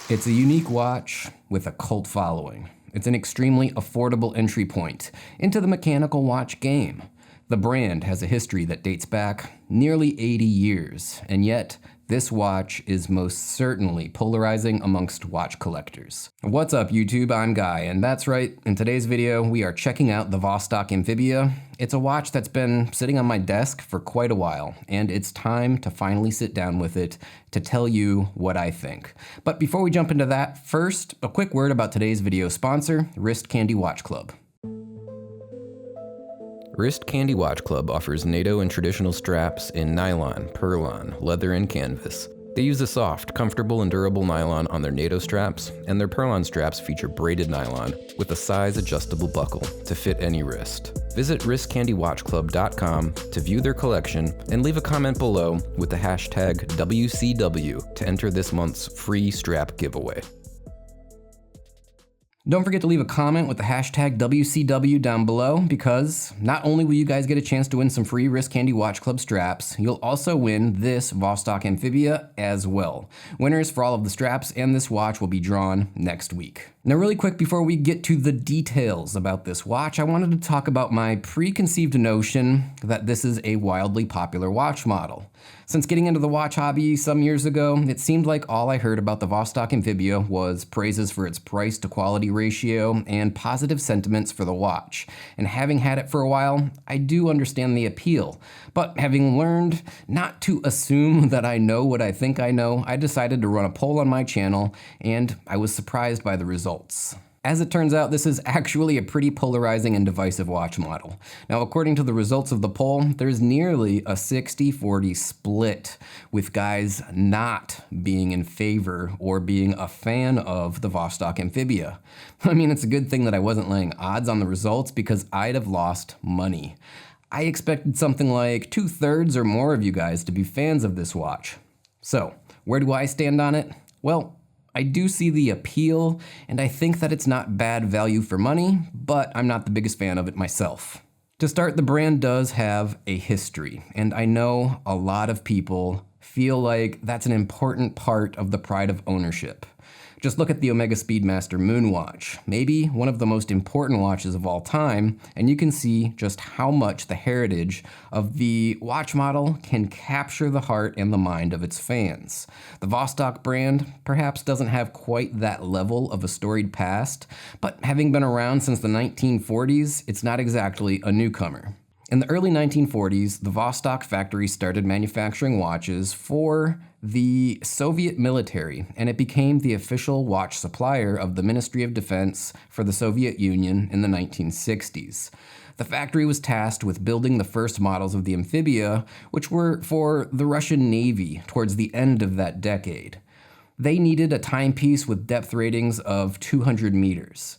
It's a unique watch with a cult following. It's an extremely affordable entry point into the mechanical watch game. The brand has a history that dates back nearly 80 years, and yet this watch is most certainly polarizing amongst watch collectors. What's up YouTube, I'm Guy, and that's right, in today's video we are checking out the Vostok Amphibia. It's a watch that's been sitting on my desk for quite a while, and it's time to finally sit down with it to tell you what I think. But before we jump into that, first, a quick word about today's video sponsor, Wrist Candy Watch Club. Wrist Candy Watch Club offers NATO and traditional straps in nylon, perlon, leather, and canvas. They use a soft, comfortable, and durable nylon on their NATO straps, and their perlon straps feature braided nylon with a size-adjustable buckle to fit any wrist. Visit wristcandywatchclub.com to view their collection and leave a comment below with the hashtag WCW to enter this month's free strap giveaway. Don't forget to leave a comment with the hashtag WCW down below, because not only will you guys get a chance to win some free Wrist Candy Watch Club straps, you'll also win this Vostok Amphibia as well. Winners for all of the straps and this watch will be drawn next week. Now really quick, before we get to the details about this watch, I wanted to talk about my preconceived notion that this is a wildly popular watch model. Since getting into the watch hobby some years ago, it seemed like all I heard about the Vostok Amphibia was praises for its price to quality ratio and positive sentiments for the watch. And having had it for a while, I do understand the appeal. But having learned not to assume that I know what I think I know, I decided to run a poll on my channel, and I was surprised by the results. As it turns out, this is actually a pretty polarizing and divisive watch model. Now, according to the results of the poll, there's nearly a 60-40 split, with guys not being in favor or being a fan of the Vostok Amphibia. I mean, it's a good thing that I wasn't laying odds on the results, because I'd have lost money. I expected something like 2/3 or more of you guys to be fans of this watch. So, where do I stand on it? Well, I do see the appeal, and I think that it's not bad value for money, but I'm not the biggest fan of it myself. To start, the brand does have a history, and I know a lot of people feel like that's an important part of the pride of ownership. Just look at the Omega Seamaster Moonwatch, maybe one of the most important watches of all time, and you can see just how much the heritage of the watch model can capture the heart and the mind of its fans. The Vostok brand perhaps doesn't have quite that level of a storied past, but having been around since the 1940s, it's not exactly a newcomer. In the early 1940s, the Vostok factory started manufacturing watches for the Soviet military, and it became the official watch supplier of the Ministry of Defense for the Soviet Union in the 1960s. The factory was tasked with building the first models of the Amphibia, which were for the Russian Navy towards the end of that decade. They needed a timepiece with depth ratings of 200 meters.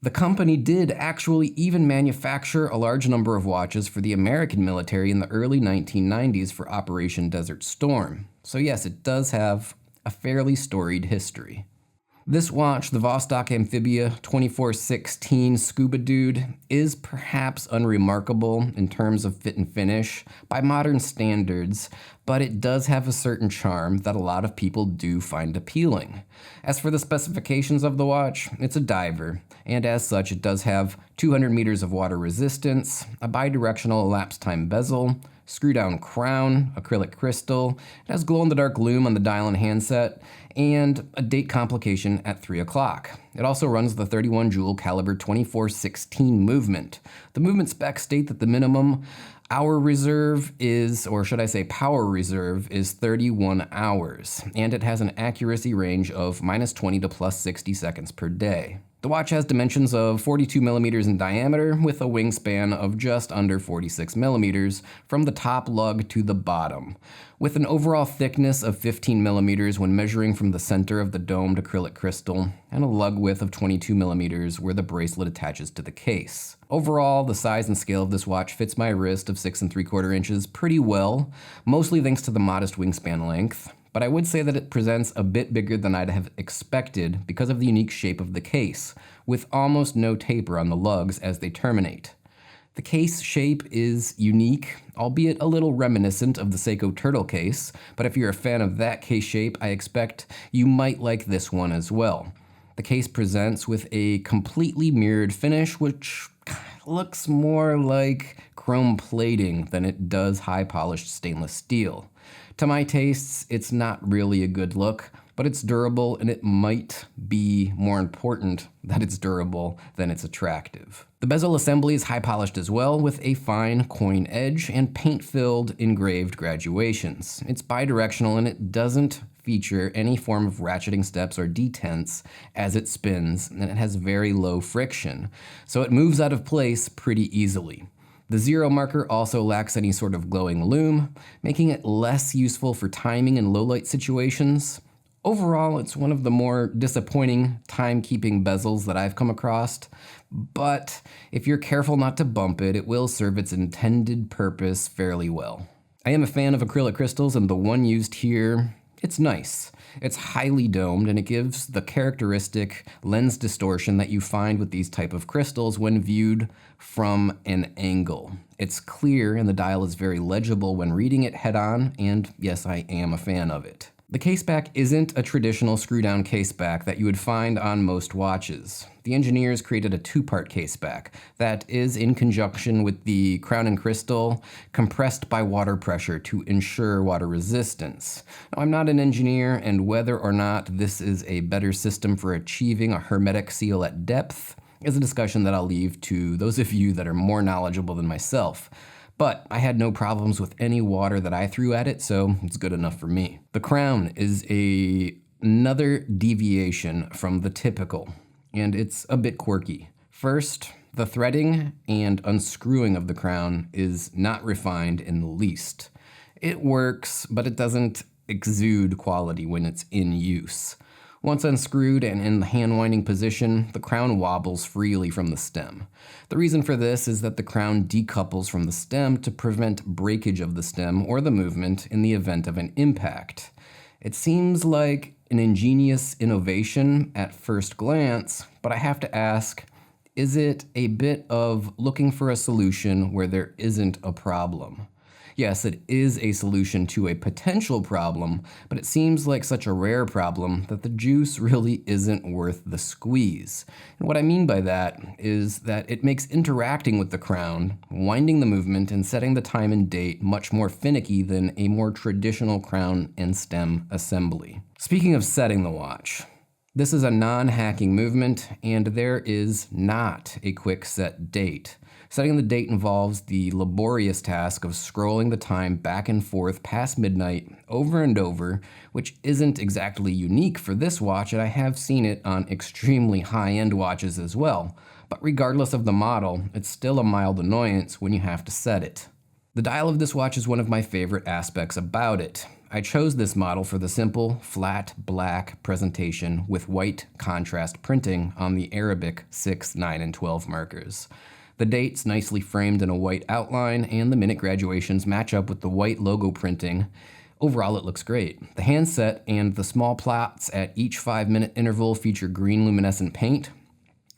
The company did actually even manufacture a large number of watches for the American military in the early 1990s for Operation Desert Storm. So yes, it does have a fairly storied history. This watch, the Vostok Amphibia 2416 Scuba Dude, is perhaps unremarkable in terms of fit and finish by modern standards, but it does have a certain charm that a lot of people do find appealing. As for the specifications of the watch, it's a diver, and as such it does have 200 meters of water resistance, a bidirectional elapsed time bezel, screw-down crown, acrylic crystal, it has glow-in-the-dark lume on the dial and handset, and a date complication at 3 o'clock. It also runs the 31 jewel caliber 2416 movement. The movement specs state that the minimum hour reserve is, or should I say power reserve, is 31 hours, and it has an accuracy range of -20 to +60 seconds per day. The watch has dimensions of 42 millimeters in diameter with a wingspan of just under 46 millimeters from the top lug to the bottom, with an overall thickness of 15 millimeters when measuring from the center of the domed acrylic crystal, and a lug width of 22 millimeters where the bracelet attaches to the case. Overall, the size and scale of this watch fits my wrist of 6 3/4 inches pretty well, mostly thanks to the modest wingspan length. But I would say that it presents a bit bigger than I'd have expected because of the unique shape of the case, with almost no taper on the lugs as they terminate. The case shape is unique, albeit a little reminiscent of the Seiko Turtle case, but if you're a fan of that case shape, I expect you might like this one as well. The case presents with a completely mirrored finish, which looks more like chrome plating than it does high-polished stainless steel. To my tastes, it's not really a good look, but it's durable, and it might be more important that it's durable than it's attractive. The bezel assembly is high-polished as well, with a fine coin edge and paint-filled engraved graduations. It's bidirectional, and it doesn't feature any form of ratcheting steps or detents as it spins, and it has very low friction, so it moves out of place pretty easily. The zero marker also lacks any sort of glowing lume, making it less useful for timing in low-light situations. Overall, it's one of the more disappointing timekeeping bezels that I've come across, but if you're careful not to bump it, it will serve its intended purpose fairly well. I am a fan of acrylic crystals, and the one used here, it's nice. It's highly domed, and it gives the characteristic lens distortion that you find with these type of crystals when viewed from an angle. It's clear, and the dial is very legible when reading it head-on, and yes, I am a fan of it. The caseback isn't a traditional screw-down caseback that you would find on most watches. The engineers created a two-part caseback that is in conjunction with the crown and crystal compressed by water pressure to ensure water resistance. Now, I'm not an engineer, and whether or not this is a better system for achieving a hermetic seal at depth is a discussion that I'll leave to those of you that are more knowledgeable than myself. But I had no problems with any water that I threw at it, so it's good enough for me. The crown is another deviation from the typical, and it's a bit quirky. First, the threading and unscrewing of the crown is not refined in the least. It works, but it doesn't exude quality when it's in use. Once unscrewed and in the hand-winding position, the crown wobbles freely from the stem. The reason for this is that the crown decouples from the stem to prevent breakage of the stem or the movement in the event of an impact. It seems like an ingenious innovation at first glance, but I have to ask, is it a bit of looking for a solution where there isn't a problem? Yes, it is a solution to a potential problem, but it seems like such a rare problem that the juice really isn't worth the squeeze. And what I mean by that is that it makes interacting with the crown, winding the movement, and setting the time and date much more finicky than a more traditional crown and stem assembly. Speaking of setting the watch, this is a non-hacking movement, and there is not a quick set date. Setting the date involves the laborious task of scrolling the time back and forth past midnight over and over, which isn't exactly unique for this watch, and I have seen it on extremely high-end watches as well. But regardless of the model, it's still a mild annoyance when you have to set it. The dial of this watch is one of my favorite aspects about it. I chose this model for the simple, flat, black presentation with white contrast printing on the Arabic 6, 9, and 12 markers. The date's nicely framed in a white outline, and the minute graduations match up with the white logo printing. Overall, it looks great. The handset and the small plots at each 5-minute interval feature green luminescent paint,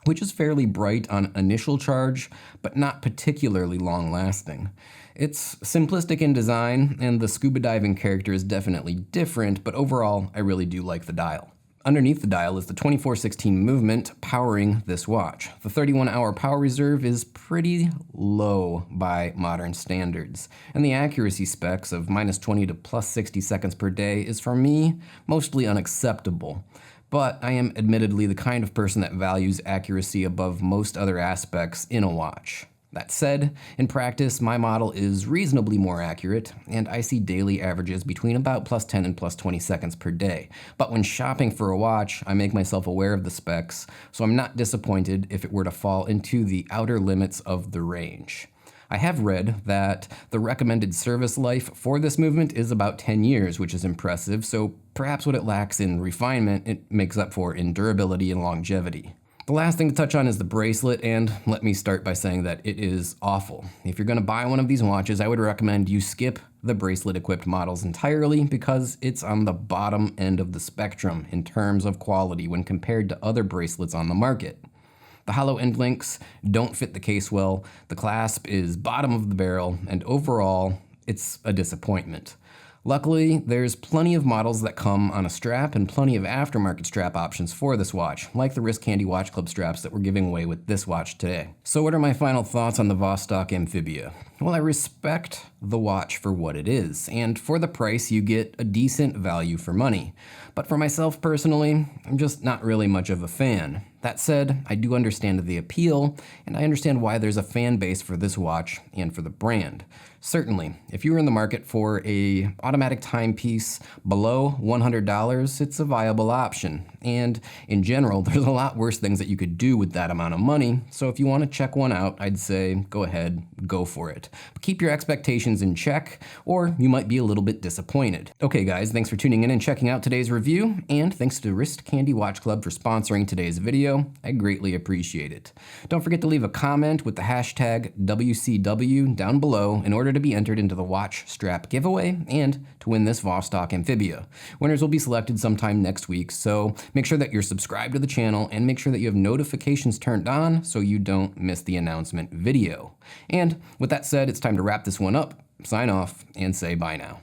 which is fairly bright on initial charge, but not particularly long-lasting. It's simplistic in design, and the scuba diving character is definitely different, but overall, I really do like the dial. Underneath the dial is the 2416 movement powering this watch. The 31-hour power reserve is pretty low by modern standards, and the accuracy specs of -20 to +60 seconds per day is, for me, mostly unacceptable. But I am admittedly the kind of person that values accuracy above most other aspects in a watch. That said, in practice, my model is reasonably more accurate, and I see daily averages between about +10 and +20 seconds per day. But when shopping for a watch, I make myself aware of the specs, so I'm not disappointed if it were to fall into the outer limits of the range. I have read that the recommended service life for this movement is about 10 years, which is impressive, so perhaps what it lacks in refinement, it makes up for in durability and longevity. The last thing to touch on is the bracelet, and let me start by saying that it is awful. If you're going to buy one of these watches, I would recommend you skip the bracelet-equipped models entirely because it's on the bottom end of the spectrum in terms of quality when compared to other bracelets on the market. The The hollow end links don't fit the case well, the clasp is bottom of the barrel, and overall, it's a disappointment. Luckily, there's plenty of models that come on a strap and plenty of aftermarket strap options for this watch, like the Wrist Candy Watch Club straps that we're giving away with this watch today. So what are my final thoughts on the Vostok Amphibia? Well, I respect the watch for what it is, and for the price you get a decent value for money. But for myself personally, I'm just not really much of a fan. That said, I do understand the appeal, and I understand why there's a fan base for this watch and for the brand. Certainly, if you were in the market for a automatic timepiece below $100, it's a viable option. And in general, there's a lot worse things that you could do with that amount of money, so if you want to check one out, I'd say go ahead, go for it. But keep your expectations in check, or you might be a little bit disappointed. Okay guys, thanks for tuning in and checking out today's review, and thanks to Wrist Candy Watch Club for sponsoring today's video. I greatly appreciate it. Don't forget to leave a comment with the hashtag WCW down below in order to be entered into the watch strap giveaway and to win this Vostok Amphibia. Winners will be selected sometime next week, so make sure that you're subscribed to the channel and make sure that you have notifications turned on so you don't miss the announcement video. And with that said, it's time to wrap this one up, sign off, and say bye now.